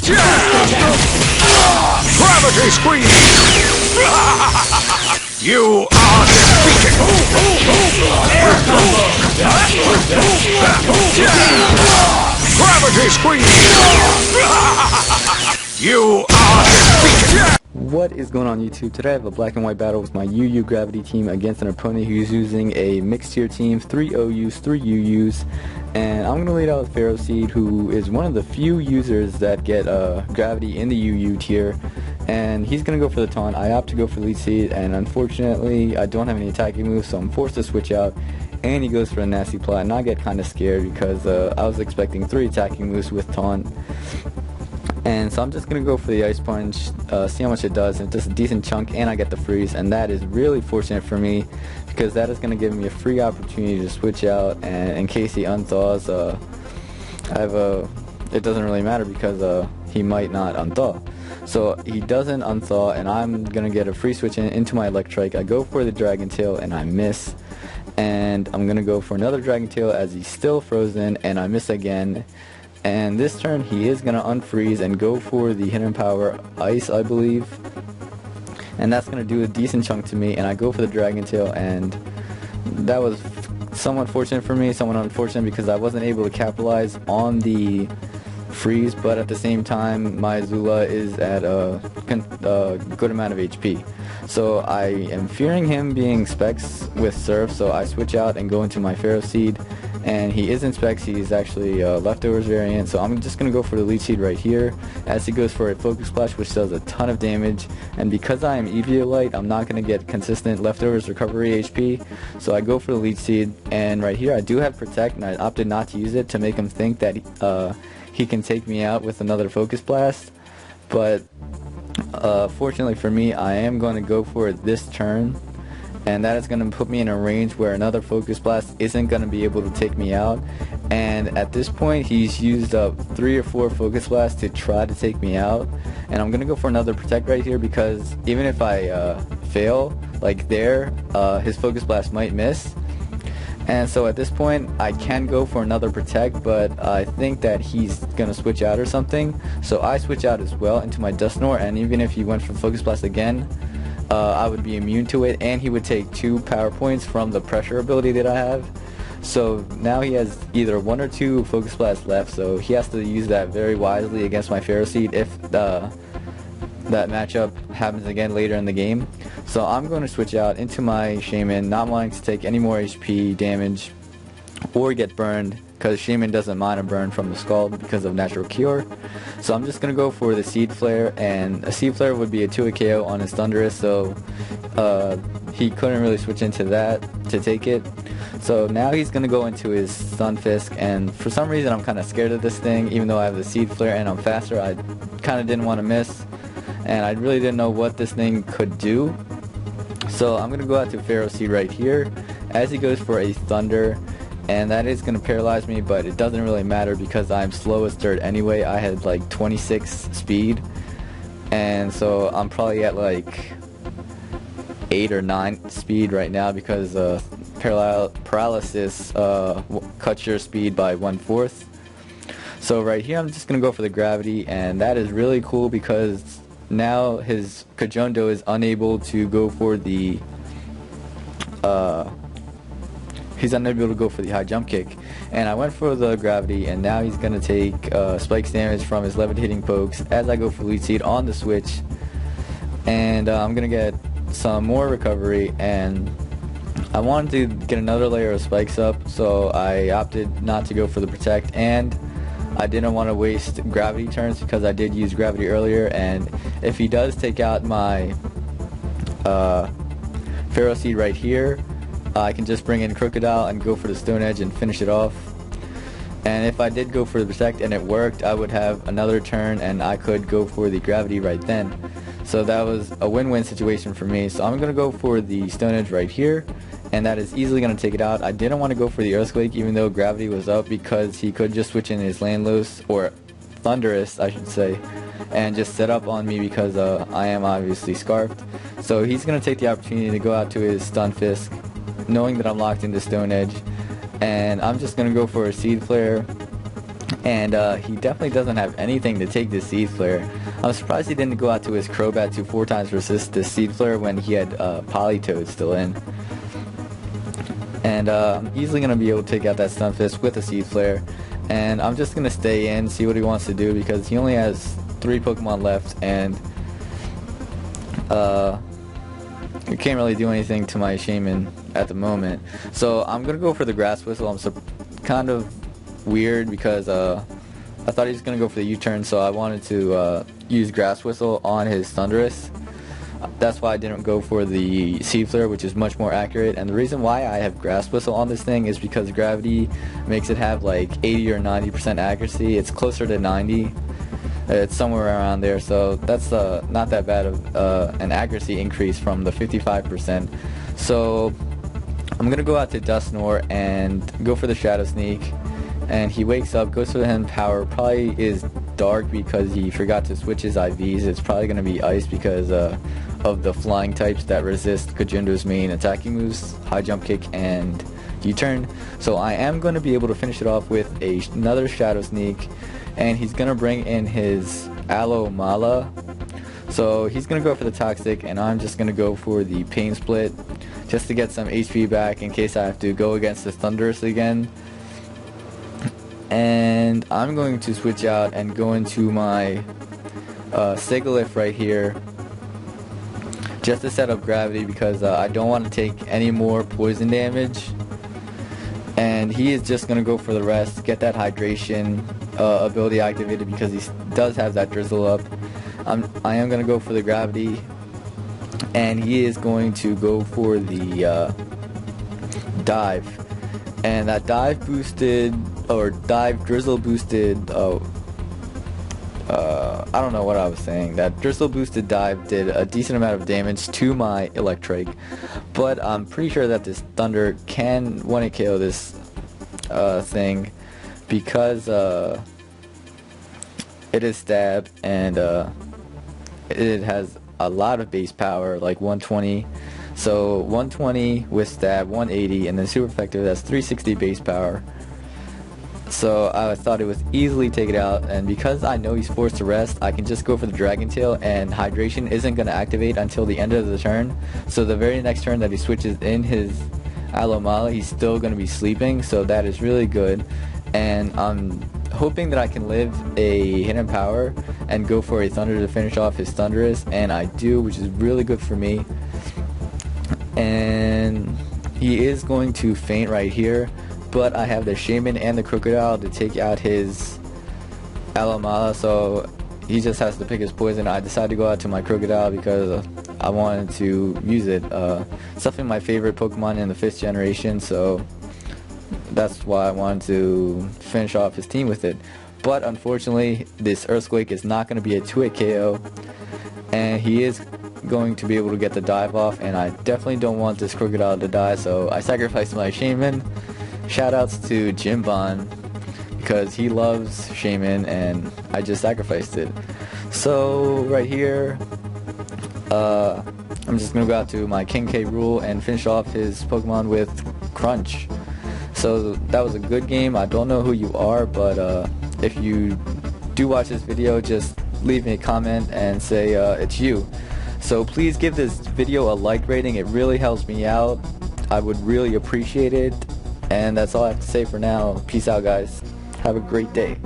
Gravity squeeze! You are defeated! Gravity squeeze! You are defeated! What is going on YouTube? Today I have a black and white battle with my UU Gravity team against an opponent who's using a mixed tier team, 3 OUs, 3 UUs, and I'm going to lead out with Pharaoh Seed, who is one of the few users that get Gravity in the UU tier, and he's going to go for the taunt. I opt to go for lead seed, and unfortunately I don't have any attacking moves, so I'm forced to switch out, and he goes for a nasty plot, and I get kind of scared because I was expecting 3 attacking moves with taunt. And so I'm just going to go for the Ice Punch, see how much it does, and just a decent chunk, and I get the freeze, and that is really fortunate for me, because that is going to give me a free opportunity to switch out, and in case he unthaws, it doesn't really matter because he might not unthaw. So he doesn't unthaw, and I'm going to get a free switch into my Electrike. I go for the Dragon Tail, and I miss, and I'm going to go for another Dragon Tail as he's still frozen, and I miss again. And this turn he is going to unfreeze and go for the Hidden Power Ice, I believe. And that's going to do a decent chunk to me, and I go for the Dragon Tail, and that was somewhat fortunate for me, somewhat unfortunate because I wasn't able to capitalize on the freeze, but at the same time my Zula is at a good amount of HP. So I am fearing him being Specs with Surf, so I switch out and go into my Pharaoh Seed. And he isn't Specs, he's actually Leftovers variant, so I'm just going to go for the lead seed right here, as he goes for a Focus Splash, which does a ton of damage, and because I am Eviolite, I'm not going to get consistent Leftovers recovery HP, so I go for the lead seed, and right here I do have Protect, and I opted not to use it to make him think that he can take me out with another Focus Blast, but fortunately for me, I am going to go for it this turn. And that is going to put me in a range where another Focus Blast isn't going to be able to take me out. And at this point, he's used up 3 or 4 Focus Blasts to try to take me out. And I'm going to go for another Protect right here because even if I fail, like there, his Focus Blast might miss. And so at this point, I can go for another Protect, but I think that he's going to switch out or something. So I switch out as well into my Dusknoir, and even if he went for Focus Blast again, I would be immune to it, and he would take 2 power points from the pressure ability that I have. So now he has either 1 or 2 Focus Blasts left, so he has to use that very wisely against my Pharaoh Seed if that matchup happens again later in the game. So I'm going to switch out into my Shaman, not wanting to take any more HP damage or get burned, because Shaman doesn't mind a burn from the Scald because of Natural Cure. So I'm just going to go for the Seed Flare, and a Seed Flare would be a 2-hit KO on his Thunderous, so he couldn't really switch into that to take it. So now he's going to go into his Stunfisk, and for some reason I'm kind of scared of this thing, even though I have the Seed Flare and I'm faster. I kind of didn't want to miss, and I really didn't know what this thing could do. So I'm going to go out to Pharaoh Seed right here as he goes for a Thunder. And that is going to paralyze me, but it doesn't really matter because I'm slow as dirt anyway. I had like 26 speed, and so I'm probably at like 8 or 9 speed right now because paralysis cuts your speed by 1/4. So right here I'm just going to go for the Gravity, and that is really cool because now his Kajondo is unable to go for the he's unable to go for the high jump kick, and I went for the Gravity, and now he's going to take spikes damage from his levitating pokes as I go for lead seed on the switch, and I'm going to get some more recovery, and I wanted to get another layer of spikes up, so I opted not to go for the Protect, and I didn't want to waste Gravity turns because I did use Gravity earlier, and if he does take out my Pharaoh Seed right here, I can just bring in Crocodile and go for the Stone Edge and finish it off. And if I did go for the Protect and it worked, I would have another turn and I could go for the Gravity right then. So that was a win-win situation for me. So I'm going to go for the Stone Edge right here, and that is easily going to take it out. I didn't want to go for the Earthquake even though Gravity was up because he could just switch in his Landless, or Thunderous I should say, and just set up on me because I am obviously Scarfed. So he's going to take the opportunity to go out to his Stunfisk, knowing that I'm locked into Stone Edge, and I'm just going to go for a Seed Flare And he definitely doesn't have anything to take this Seed Flare. I'm surprised he didn't go out to his Crobat to 4 times resist this Seed Flare when he had Politoed still in. And I'm easily going to be able to take out that Stunfisk with a Seed Flare. And I'm just going to stay in, see what he wants to do, because he only has 3 Pokemon left, and he can't really do anything to my Shaman at the moment. So I'm going to go for the Grass Whistle. I'm kind of weird because I thought he was going to go for the U-turn, so I wanted to use Grass Whistle on his Thundurus. That's why I didn't go for the Seed Flare, which is much more accurate. And the reason why I have Grass Whistle on this thing is because Gravity makes it have like 80 or 90% accuracy. It's closer to 90. It's somewhere around there, so that's not that bad of an accuracy increase from the 55%. So I'm going to go out to Dusknoir and go for the Shadow Sneak. And he wakes up, goes for the Hidden Power, probably is Dark because he forgot to switch his IVs. It's probably going to be Ice because of the flying types that resist Kajundo's main attacking moves, High Jump Kick and U-turn. So I am going to be able to finish it off with another Shadow Sneak, and he's going to bring in his Aloe Mala. So he's going to go for the Toxic, and I'm just going to go for the Pain Split just to get some HP back in case I have to go against the Thundurus again. And I'm going to switch out and go into my Sigilyph right here just to set up Gravity because I don't want to take any more poison damage. And he is just going to go for the rest, get that Hydration ability activated because he does have that Drizzle up. I am going to go for the Gravity, and he is going to go for the Dive. And that Dive boosted, or Dive Drizzle boosted, I don't know what I was saying. That Drizzle boosted Dive did a decent amount of damage to my Electrike, but I'm pretty sure that this Thunder can one-hit KO this thing because it is Stab, and it has a lot of base power, like 120. So 120 with Stab, 180, and then Super Effective, that's 360 base power. So I thought it was easily take it out, and because I know he's forced to rest, I can just go for the Dragon Tail, and Hydration isn't going to activate until the end of the turn. So the very next turn that he switches in his Aloe Mala, he's still going to be sleeping, so that is really good. And I'm hoping that I can live a Hidden Power and go for a Thunder to finish off his Thundurus, and I do, which is really good for me. And he is going to faint right here, but I have the Shaman and the Crocodile to take out his Aloe Mala, so he just has to pick his poison. I decided to go out to my Crocodile because I wanted to use it. It's definitely my favorite Pokemon in the 5th generation, so that's why I wanted to finish off his team with it. But unfortunately, this Earthquake is not going to be a 2-hit KO, and he is going to be able to get the Dive off, and I definitely don't want this Crocodile to die, so I sacrificed my Shaman. Shoutouts to Jimbon because he loves Shaman, and I just sacrificed it. So right here, I'm just gonna go out to my King K. Rool and finish off his Pokemon with Crunch. So that was a good game. I don't know who you are, but if you do watch this video, just leave me a comment and say it's you. So please give this video a like rating. It really helps me out. I would really appreciate it. And that's all I have to say for now. Peace out, guys. Have a great day.